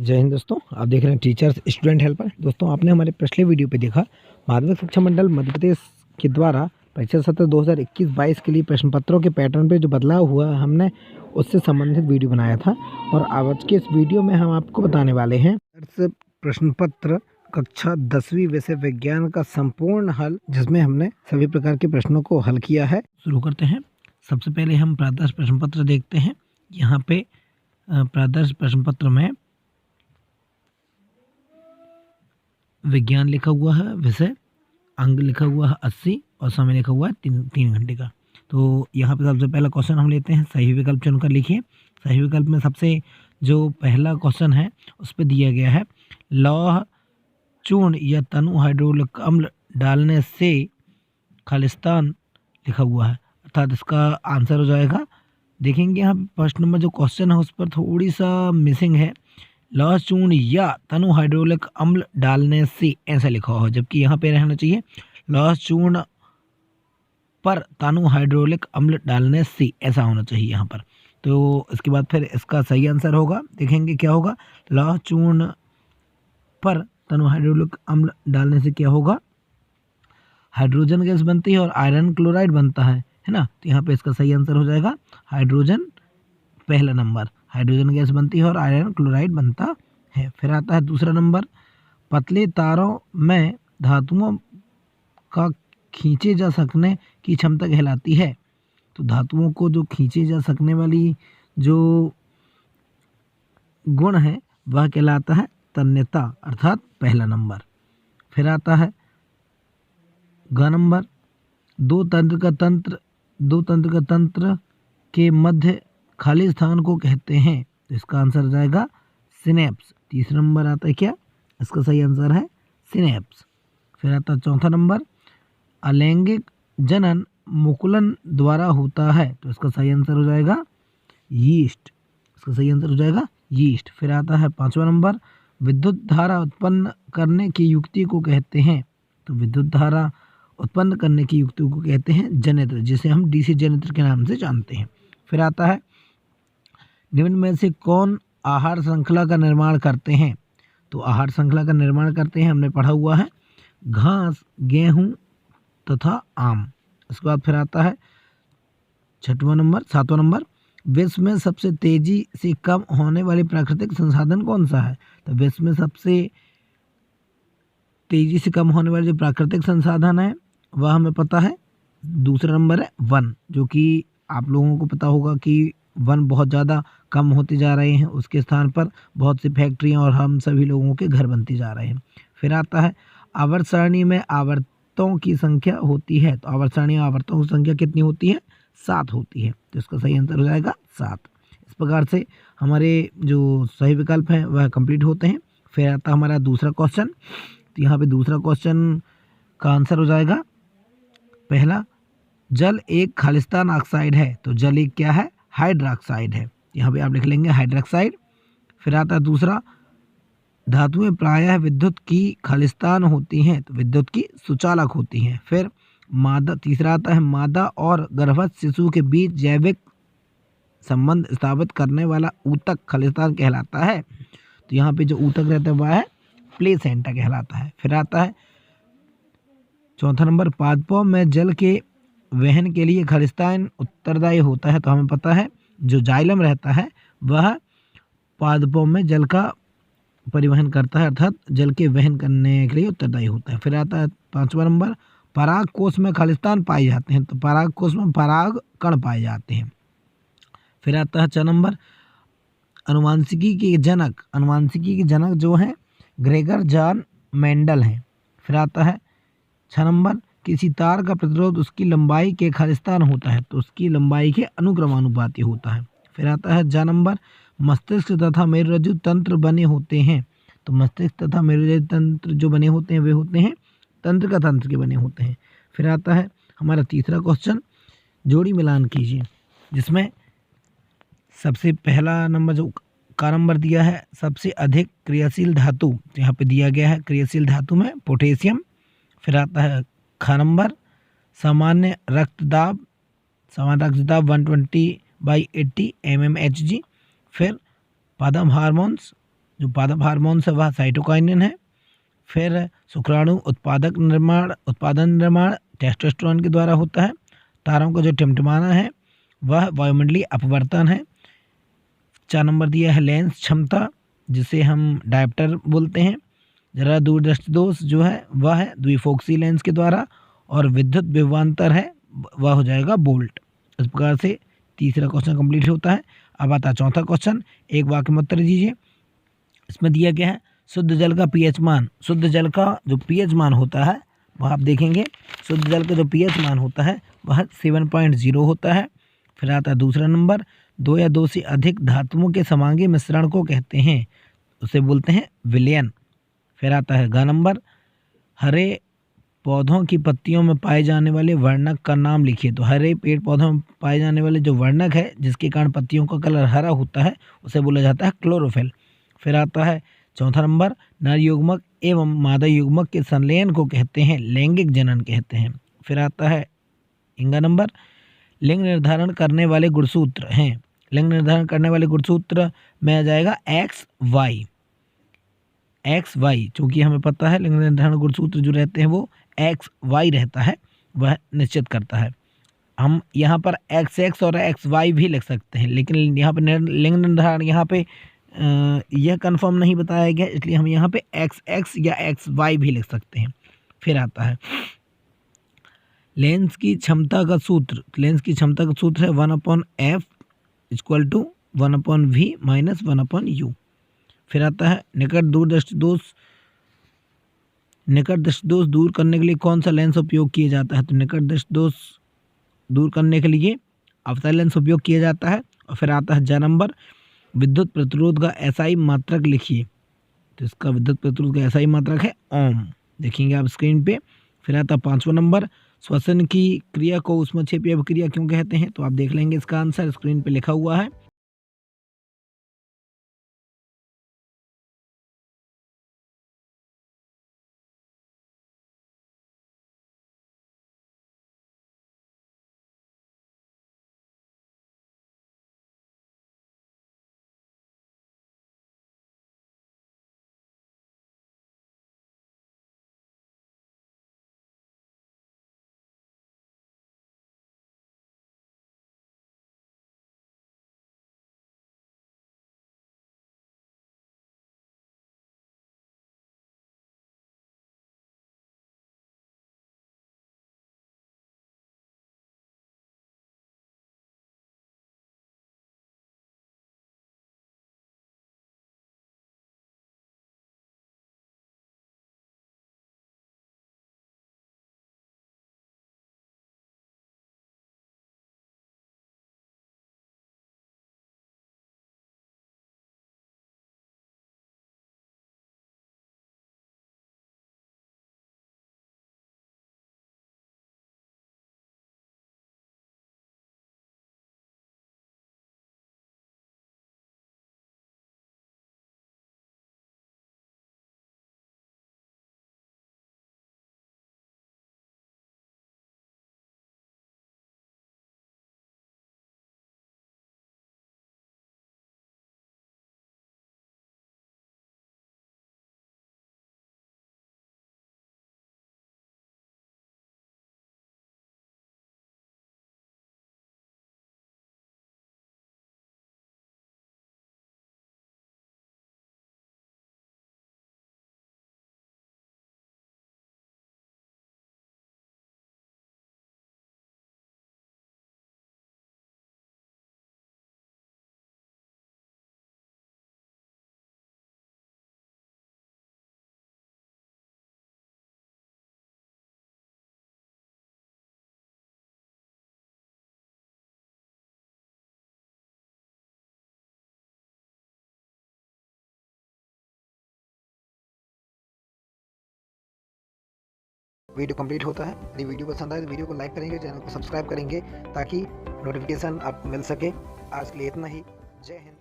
जय हिंद दोस्तों, आप देख रहे हैं टीचर्स स्टूडेंट हेल्पर। दोस्तों, आपने हमारे पिछले वीडियो पे देखा माध्यमिक शिक्षा मंडल मध्य प्रदेश के द्वारा परीक्षा सत्र 2021-22 के लिए प्रश्न पत्रों के पैटर्न पे जो बदलाव हुआ हमने उससे संबंधित वीडियो बनाया था। और आज के इस वीडियो में हम आपको बताने वाले हैं प्रश्न पत्र कक्षा 10वीं विषय विज्ञान का संपूर्ण हल, जिसमें हमने सभी प्रकार के प्रश्नों को हल किया है। शुरू करते हैं। सबसे पहले हम प्रादर्श प्रश्न पत्र देखते हैं। यहाँ पे प्रादर्श प्रश्न पत्र में विज्ञान लिखा हुआ है, विषय अंक लिखा हुआ है 80 और समय लिखा हुआ है 3 घंटे का। तो यहाँ पे सबसे पहला क्वेश्चन हम लेते हैं। सही विकल्प चुनकर लिखिए। सही विकल्प में सबसे जो पहला क्वेश्चन है उस पर दिया गया है, लौह चूर्ण या तनु हाइड्रोलिक अम्ल डालने से खालिस्तान लिखा हुआ है, अर्थात इसका आंसर हो जाएगा। देखेंगे यहाँ फर्स्ट नंबर जो क्वेश्चन है उस पर थोड़ी सा मिसिंग है, लौह चूर्ण या तनु हाइड्रोलिक अम्ल डालने से ऐसा लिखा हुआ है, जबकि यहाँ पे रहना चाहिए लौह चूर्ण पर तनु हाइड्रोलिक अम्ल डालने से, ऐसा होना चाहिए यहाँ पर। तो इसके बाद फिर इसका सही आंसर होगा, देखेंगे क्या होगा। लौह चूर्ण पर तनु हाइड्रोलिक अम्ल डालने से क्या होगा, हाइड्रोजन गैस बनती है और आयरन क्लोराइड बनता है ना। तो यहाँ पे इसका सही आंसर हो जाएगा हाइड्रोजन, पहला नंबर हाइड्रोजन गैस बनती है और आयरन क्लोराइड बनता है। फिर आता है दूसरा नंबर, पतले तारों में धातुओं का खींचे जा सकने की क्षमता कहलाती है। तो धातुओं को जो खींचे जा सकने वाली जो गुण है वह कहलाता है तन्यता, अर्थात पहला नंबर। फिर आता है ग नंबर, दो तंत्र का तंत्र के मध्य खाली स्थान को कहते हैं। तो इसका आंसर हो जाएगा सिनेप्स। तीसरा नंबर आता है क्या, इसका सही आंसर है सिनेप्स। फिर आता है चौथा नंबर, अलैंगिक जनन मुकुलन द्वारा होता है। तो इसका सही आंसर हो जाएगा यीस्ट, इसका सही आंसर हो जाएगा यीस्ट। फिर आता है पांचवा नंबर, विद्युत धारा उत्पन्न करने की युक्ति को कहते हैं। तो विद्युत धारा उत्पन्न करने की युक्ति को कहते हैं जनित्र, जिसे हम डीसी जनित्र के नाम से जानते हैं। फिर आता है, निम्न में से कौन आहार श्रृंखला का निर्माण करते हैं। तो आहार श्रृंखला का निर्माण करते हैं, हमने पढ़ा हुआ है घास, गेहूं तथा आम। इसके बाद फिर आता है सातवां नंबर, विश्व में सबसे तेजी से कम होने वाले प्राकृतिक संसाधन कौन सा है। तो विश्व में सबसे तेजी से कम होने वाले जो प्राकृतिक संसाधन है वह हमें पता है, दूसरा नंबर है वन, जो कि आप लोगों को पता होगा कि वन बहुत ज़्यादा कम होते जा रहे हैं, उसके स्थान पर बहुत सी फैक्ट्रियां और हम सभी लोगों के घर बनते जा रहे हैं। फिर आता है, आवर्त सारणी में आवर्तों की संख्या होती है। तो आवर्त सारणी में आवर्तों की संख्या कितनी होती है, 7 होती है। तो इसका सही आंसर हो जाएगा 7। इस प्रकार से हमारे जो सही विकल्प हैं वह कंप्लीट होते हैं। फिर आता है हमारा दूसरा क्वेश्चन। तो यहाँ पे दूसरा क्वेश्चन का आंसर हो जाएगा पहला, जल एक खालिस्तान ऑक्साइड है। तो जल एक क्या है, हाइड्रोक्साइड है। यहाँ पे आप लिख लेंगे हाइड्रोक्साइड। फिर आता है दूसरा, धातुएं प्रायः विद्युत की खालिस्तान होती हैं। तो विद्युत की सुचालक होती हैं। फिर मादा, तीसरा आता है, मादा और गर्भस्थ शिशु के बीच जैविक संबंध स्थापित करने वाला ऊतक खालिस्तान कहलाता है। तो यहाँ पे जो ऊतक रहता है वह है प्लेसेंटा कहलाता है। फिर आता है चौथा नंबर, पादपों में जल के वहन के लिए खालिस्तान उत्तरदायी होता है। तो हमें पता है जो जाइलम रहता है वह पादपों में जल का परिवहन करता है, अर्थात जल के वहन करने के लिए उत्तरदायी होता है। फिर आता है पांचवा नंबर, पराग कोष में खालिस्तान पाए जाते हैं। तो पराग कोष में पराग कण पाए जाते हैं। फिर आता है 6 नंबर, अनुवांशिकी के जनक जो हैं ग्रेगर जॉन मेंडल हैं। फिर आता है 6 नंबर, किसी तार का प्रतिरोध उसकी लंबाई के खालिस्तान होता है। तो उसकी लंबाई के अनुक्रमानुपाती होता है। फिर आता है जा नंबर, मस्तिष्क तथा मेरुरज्जु तंत्र बने होते हैं। तो मस्तिष्क तथा मेरुरज्जु तंत्र जो बने होते हैं वे होते हैं तंत्र का तंत्र के बने होते हैं। फिर आता है हमारा तीसरा क्वेश्चन, जोड़ी मिलान कीजिए, जिसमें सबसे पहला नंबर जो का नंबर दिया है, सबसे अधिक क्रियाशील धातु, तो यहाँ पे दिया गया है क्रियाशील धातु में पोटेशियम। फिर आता है ख नंबर, सामान्य रक्तदाब 120/80 mmHg। फिर पादम हार्मोन्स जो पादप हार्मोन्स है वह साइटोकाइनिन है। फिर शुक्राणु उत्पादन निर्माण टेस्टोस्टेरोन के द्वारा होता है। तारों का जो टिमटिमाना है वह वायुमंडलीय अपवर्तन है। 4 नंबर दिया है लेंस क्षमता, जिसे हम डायप्टर बोलते हैं। जरा दूरदृष्टि दोष जो है वह है द्विफोक्सी लेंस के द्वारा, और विद्युत विभवांतर है वह हो जाएगा बोल्ट। इस प्रकार से तीसरा क्वेश्चन कंप्लीट होता है। अब आता है चौथा क्वेश्चन, एक वाक्य में उत्तर दीजिए। इसमें दिया गया है शुद्ध जल का पीएच मान। शुद्ध जल का जो पीएच मान होता है वह आप देखेंगे, शुद्ध जल का जो पीएच मान होता है वह 7.0 होता है। फिर आता है दूसरा नंबर, 2 या 2 से अधिक धातुओं के समांगी मिश्रण को कहते हैं, उसे बोलते हैं विलयन। फिर आता है ग नंबर, हरे पौधों की पत्तियों में पाए जाने वाले वर्णक का नाम लिखिए। तो हरे पेड़ पौधों में पाए जाने वाले जो वर्णक है जिसके कारण पत्तियों का कलर हरा होता है उसे बोला जाता है क्लोरोफिल। फिर आता है चौथा नंबर, नर युग्मक एवं मादा युग्मक के संलयन को कहते हैं लैंगिक जनन कहते हैं। फिर आता है इंगा नंबर, लिंग निर्धारण करने वाले गुणसूत्र हैं। लिंग निर्धारण करने वाले गुणसूत्र में आ जाएगा XY, चूँकि हमें पता है लिंग निर्धारण गुणसूत्र जो रहते हैं वो XY रहता है, वह निश्चित करता है। हम यहाँ पर XX और XY भी लिख सकते हैं, लेकिन यहाँ पर लिंग निर्धारण यहाँ पे यह कंफर्म नहीं बताया गया, इसलिए हम यहाँ पे XX या XY भी लिख सकते हैं। फिर आता है लेंस की क्षमता का सूत्र। लेंस की क्षमता का सूत्र है 1/f = 1/v - 1/u। फिर आता है निकट दृष्टि दोष दूर करने के लिए कौन सा लेंस उपयोग किया जाता है। तो निकट दृष्टि दोष दूर करने के लिए अवतल लेंस उपयोग किया जाता है। और फिर आता है ज नंबर, विद्युत प्रतिरोध का SI मात्रक लिखिए। तो इसका विद्युत प्रतिरोध का SI मात्रक है ओम, देखेंगे आप स्क्रीन पे। फिर आता है 5वां नंबर, श्वसन की क्रिया को ऊष्मक्षेपीय अभिक्रिया क्यों कहते हैं। तो आप देख लेंगे इसका आंसर स्क्रीन पे लिखा हुआ है। वीडियो कंप्लीट होता है। यदि वीडियो पसंद आए तो वीडियो को लाइक करेंगे, चैनल को सब्सक्राइब करेंगे ताकि नोटिफिकेशन आप मिल सके। आज के लिए इतना ही। जय हिंद।